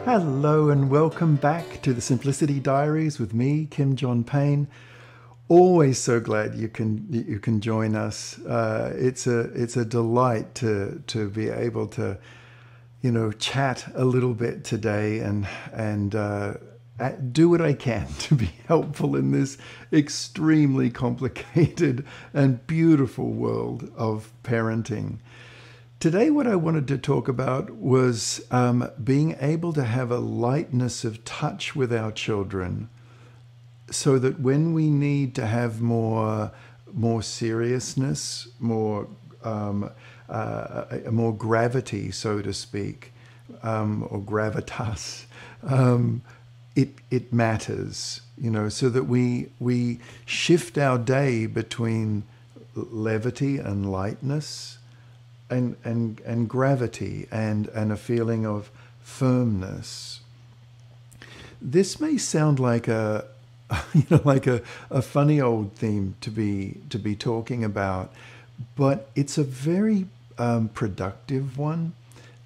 Hello and welcome back to the Simplicity Diaries with me, Kim John Payne. Always so glad you can join us. It's a delight to be able to chat a little bit today and do what I can to be helpful in this extremely complicated and beautiful world of parenting. Today, what I wanted to talk about was being able to have a lightness of touch with our children, so that when we need to have more seriousness, more gravity, so to speak, or gravitas, it matters, so that we shift our day between levity and lightness, and gravity and a feeling of firmness. This may sound like a funny old theme to be talking about, but it's a very productive one,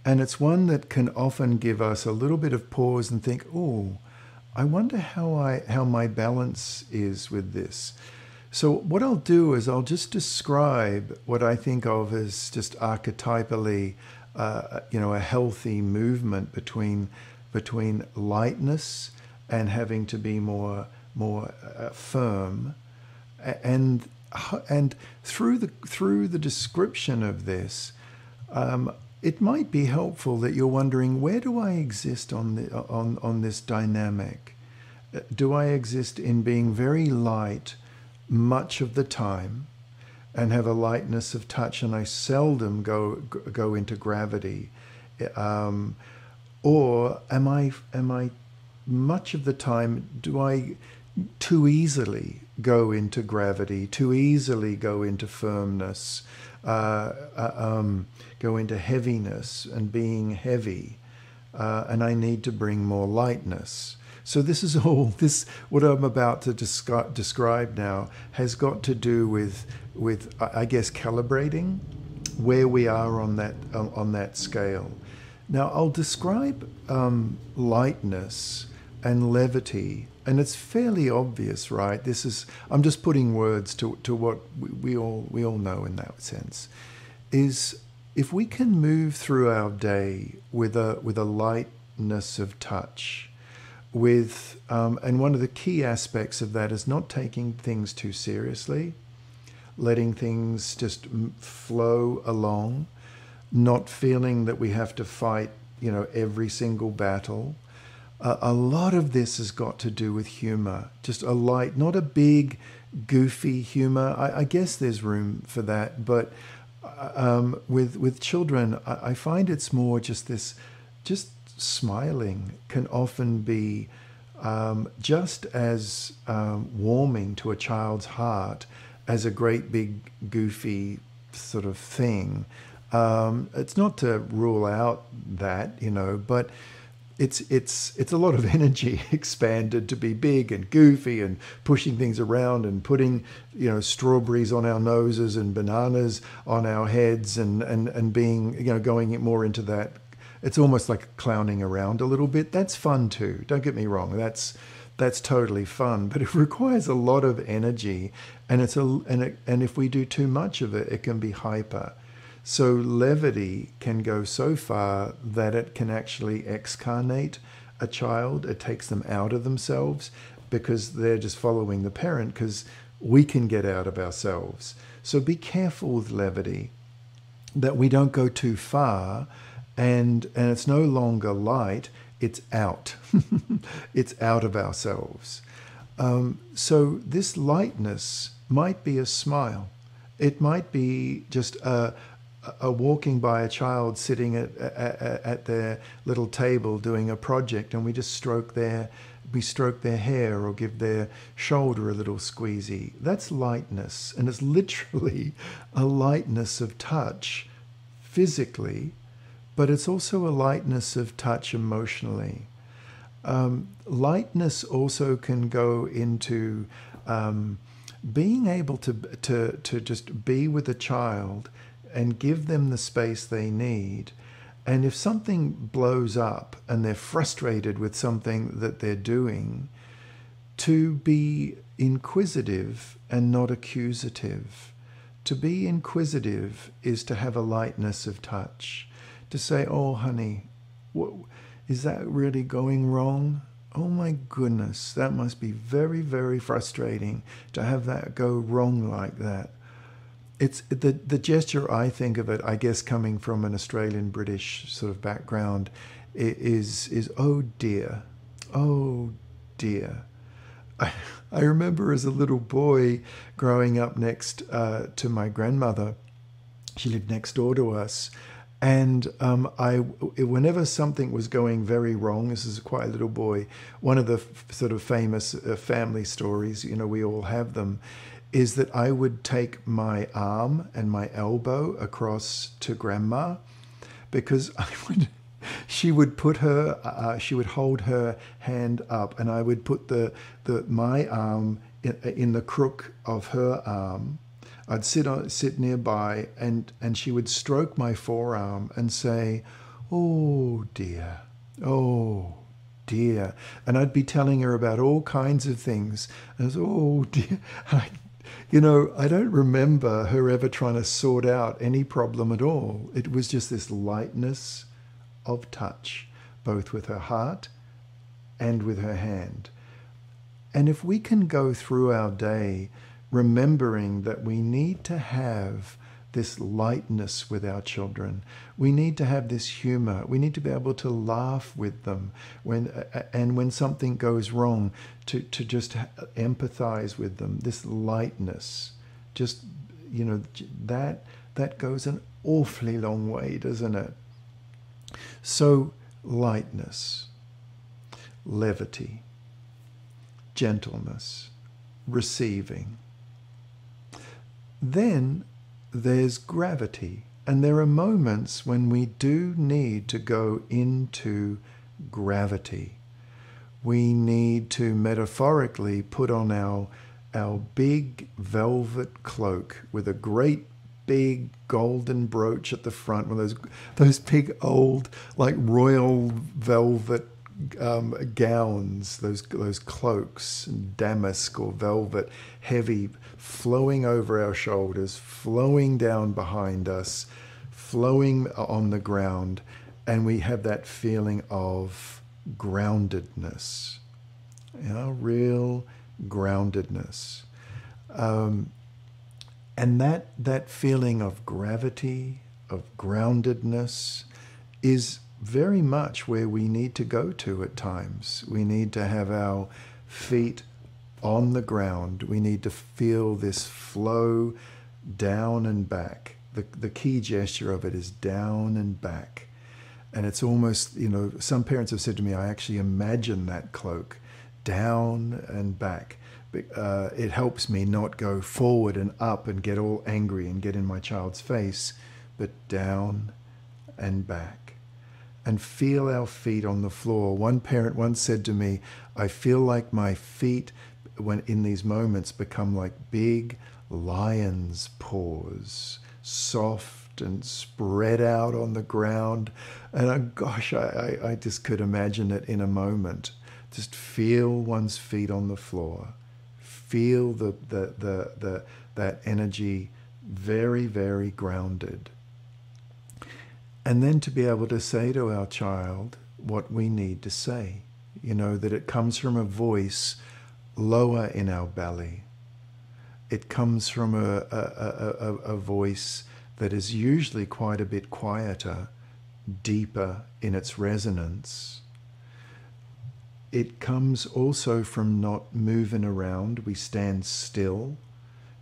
and it's one that can often give us a little bit of pause and think, oh, I wonder how my balance is with this. So what I'll do is I'll just describe what I think of as just archetypally, a healthy movement between lightness and having to be more firm, and through the description of this, it might be helpful that you're wondering, where do I exist on this dynamic? Do I exist in being very light much of the time and have a lightness of touch, and I seldom go into gravity, or am I much of the time, do I too easily go into gravity, too easily go into firmness, go into heaviness and being heavy, and I need to bring more lightness. So this is what I'm about to describe now has got to do with I guess calibrating where we are on that scale. Now I'll describe lightness and levity, and it's fairly obvious, right? I'm just putting words to what we all know in that sense. Is if we can move through our day with a lightness of touch. And one of the key aspects of that is not taking things too seriously, letting things just flow along, not feeling that we have to fight, every single battle. A lot of this has got to do with humor, just a light, not a big, goofy humor. I guess there's room for that, but with children, I find it's more just smiling can often be just as warming to a child's heart as a great big goofy sort of thing. It's not to rule out that, but it's a lot of energy expanded to be big and goofy and pushing things around and putting strawberries on our noses and bananas on our heads and being going more into that. It's almost like clowning around a little bit. That's fun too. Don't get me wrong. That's totally fun, but it requires a lot of energy, and and if we do too much of it, it can be hyper. So levity can go so far that it can actually excarnate a child. It takes them out of themselves because they're just following the parent, because we can get out of ourselves. So be careful with levity, that we don't go too far. And it's no longer light, it's out. It's out of ourselves. So this lightness might be a smile. It might be just a walking by a child sitting at their little table doing a project, and we just stroke their hair or give their shoulder a little squeezy. That's lightness, and it's literally a lightness of touch physically, but it's also a lightness of touch emotionally. Lightness also can go into being able to just be with a child and give them the space they need, And if something blows up and they're frustrated with something that they're doing, to be inquisitive and not accusative. To be inquisitive is to have a lightness of touch. To say, oh, honey, is that really going wrong? Oh my goodness, that must be very, very frustrating to have that go wrong like that. It's the gesture, I think of it, I guess coming from an Australian British sort of background, is oh dear, oh dear. I remember as a little boy growing up next to my grandmother. She lived next door to us. And whenever something was going very wrong, this is quite a little boy, one of the sort of famous family stories, you know, we all have them, is that I would take my arm and my elbow across to Grandma, because she would hold her hand up, and I would put my arm in the crook of her arm. I'd sit nearby, and she would stroke my forearm and say, "Oh dear, oh dear," and I'd be telling her about all kinds of things. And I was, "Oh dear," I don't remember her ever trying to sort out any problem at all. It was just this lightness of touch, both with her heart and with her hand. And if we can go through our day remembering that we need to have this lightness with our children, we need to have this humor, we need to be able to laugh with them when something goes wrong, to just empathize with them, this lightness, just, that goes an awfully long way, doesn't it? So lightness, levity, gentleness, receiving. Then there's gravity, and there are moments when we do need to go into gravity. We need to metaphorically put on our big velvet cloak with a great big golden brooch at the front, one of those big old like royal velvet gowns, those cloaks, damask or velvet, heavy, flowing over our shoulders, flowing down behind us, flowing on the ground, and we have that feeling of groundedness, real groundedness. And that feeling of gravity, of groundedness, is very much where we need to go to at times. We need to have our feet on the ground. We need to feel this flow down and back. The key gesture of it is down and back. And it's almost, some parents have said to me, I actually imagine that cloak down and back. It helps me not go forward and up and get all angry and get in my child's face, but down and back. And feel our feet on the floor. One parent once said to me, I feel like my feet, when in these moments, become like big lion's paws, soft and spread out on the ground. And I just could imagine it in a moment. Just feel one's feet on the floor. Feel that energy, very, very grounded. And then to be able to say to our child what we need to say, that it comes from a voice lower in our belly. It comes from a voice that is usually quite a bit quieter, deeper in its resonance. It comes also from not moving around. We stand still.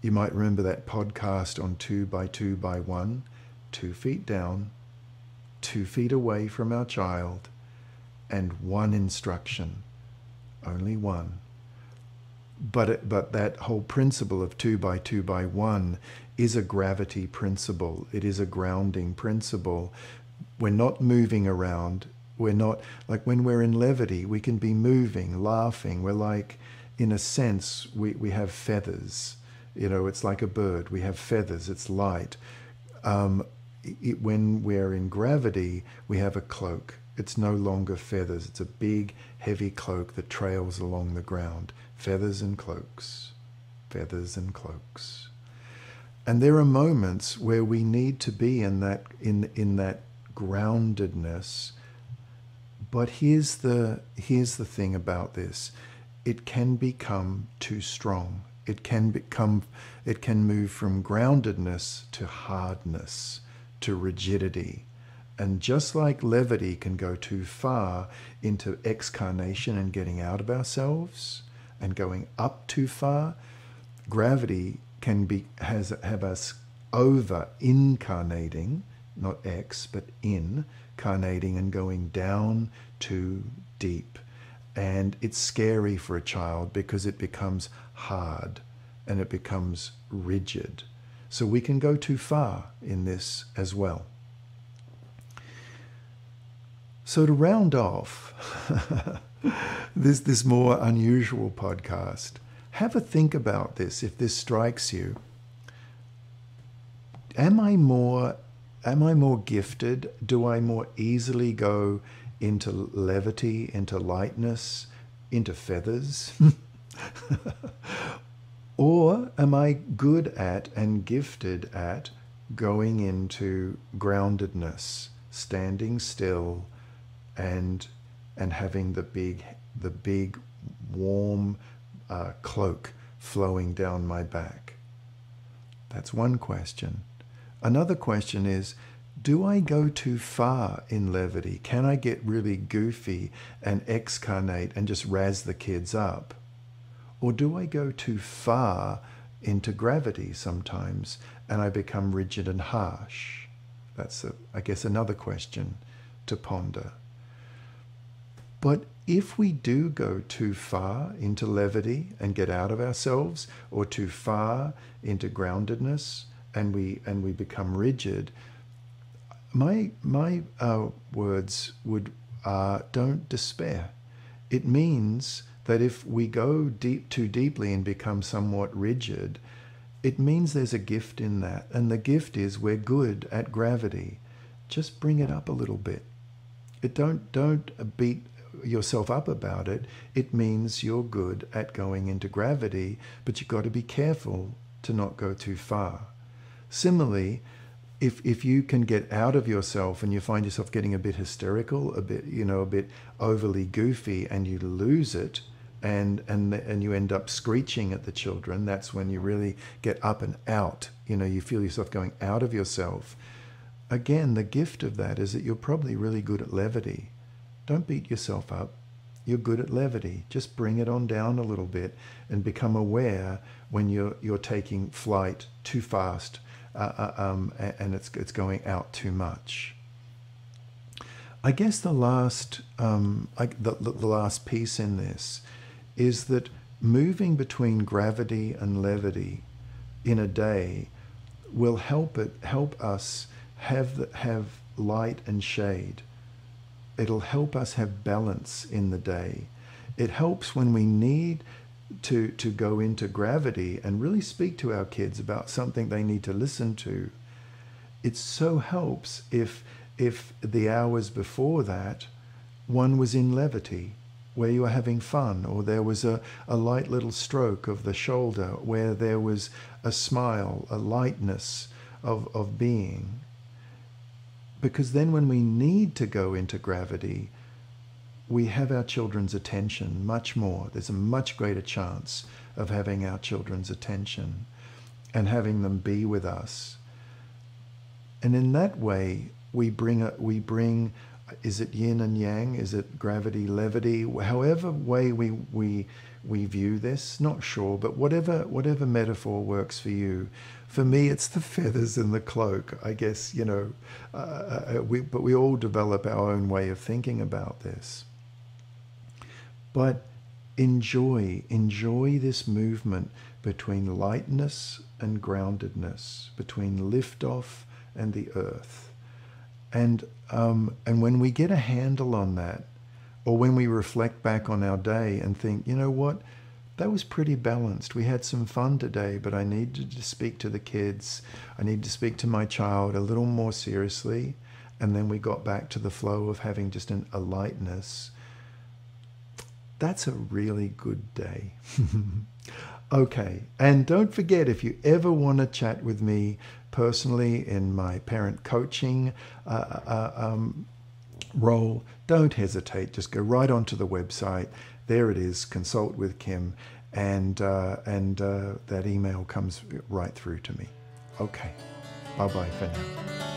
You might remember that podcast on 2 by 2 by 1, 2 feet down, 2 feet away from our child, and one instruction, only one. But that whole principle of 2 by 2 by 1 is a gravity principle. It is a grounding principle. We're not moving around. We're not, like when we're in Levity, we can be moving, laughing. We're like, in a sense, we have feathers. It's like a bird. We have feathers. It's light. when we're in gravity, we have a cloak. It's no longer feathers. It's a big, heavy cloak that trails along the ground. Feathers and cloaks. Feathers and cloaks. And there are moments where we need to be in that groundedness. But here's the thing about this. It can become too strong. It can move from groundedness to hardness, to rigidity. And just like levity can go too far into excarnation and getting out of ourselves and going up too far, gravity can have us over incarnating, not ex, but incarnating and going down too deep. And it's scary for a child because it becomes hard and it becomes rigid. So we can go too far in this as well. So to round off this more unusual podcast, have a think about this if this strikes you. Am I more gifted? Do I more easily go into levity, into lightness, into feathers? Or am I good at and gifted at going into groundedness, standing still, and having the big warm cloak flowing down my back? That's one question. Another question is, do I go too far in levity? Can I get really goofy and excarnate and just razz the kids up? Or do I go too far into gravity sometimes and I become rigid and harsh? That's, I guess, another question to ponder. But if we do go too far into levity and get out of ourselves, or too far into groundedness and we become rigid, my words would don't despair. It means that if we go too deeply and become somewhat rigid, it means there's a gift in that, and the gift is we're good at gravity. Just bring it up a little bit. Don't beat yourself up about it. It means you're good at going into gravity, but you've got to be careful to not go too far. Similarly, if you can get out of yourself and you find yourself getting a bit hysterical, a bit overly goofy, and you lose it, and you end up screeching at the children, that's when you really get up and out. You feel yourself going out of yourself. Again, the gift of that is that you're probably really good at levity. Don't beat yourself up. You're good at levity. Just bring it on down a little bit and become aware when you're taking flight too fast, and it's going out too much. I guess the last piece in this is that moving between gravity and levity in a day will help us have light and shade. It'll help us have balance in the day. It helps when we need to go into gravity and really speak to our kids about something they need to listen to. It so helps if the hours before that one was in levity, where you were having fun, or there was a light little stroke of the shoulder, where there was a smile, a lightness of being. Because then when we need to go into gravity, we have our children's attention much more. There's a much greater chance of having our children's attention and having them be with us. And in that way, we bring, is it yin and yang? Is it gravity, levity? However way we view this, not sure, but whatever metaphor works for you. For me, it's the feathers in the cloak, I guess, but we all develop our own way of thinking about this. But enjoy this movement between lightness and groundedness, between liftoff and the earth. And when we get a handle on that, or when we reflect back on our day and think, you know what, that was pretty balanced. We had some fun today, but I needed to speak to the kids. I needed to speak to my child a little more seriously. And then we got back to the flow of having just a lightness. That's a really good day. Okay, and don't forget, if you ever want to chat with me personally in my parent coaching role, don't hesitate. Just go right onto the website. There it is, Consult with Kim, and that email comes right through to me. Okay, bye-bye for now.